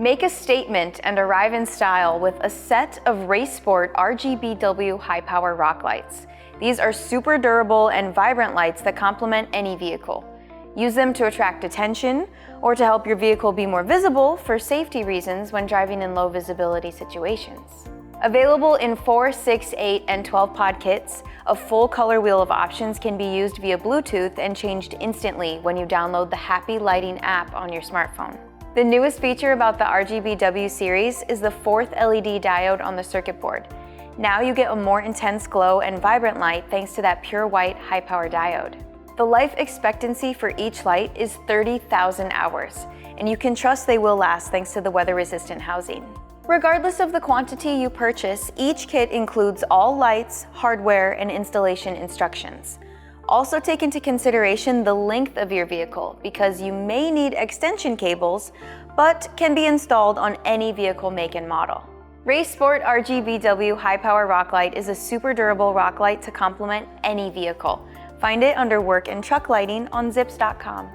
Make a statement and arrive in style with a set of RaceSport RGBW high-power rock lights. These are super durable and vibrant lights that complement any vehicle. Use them to attract attention or to help your vehicle be more visible for safety reasons when driving in low visibility situations. Available in 4, 6, 8, and 12 pod kits, a full color wheel of options can be used via Bluetooth and changed instantly when you download the Happy Lighting app on your smartphone. The newest feature about the RGBW series is the 4th LED diode on the circuit board. Now you get a more intense glow and vibrant light thanks to that pure white high-power diode. The life expectancy for each light is 30,000 hours, and you can trust they will last thanks to the weather-resistant housing. Regardless of the quantity you purchase, each kit includes all lights, hardware, and installation instructions. Also take into consideration the length of your vehicle because you may need extension cables, but can be installed on any vehicle make and model. RaceSport RGBW high-power rock light is a super durable rock light to complement any vehicle. Find it under work and truck lighting on zips.com.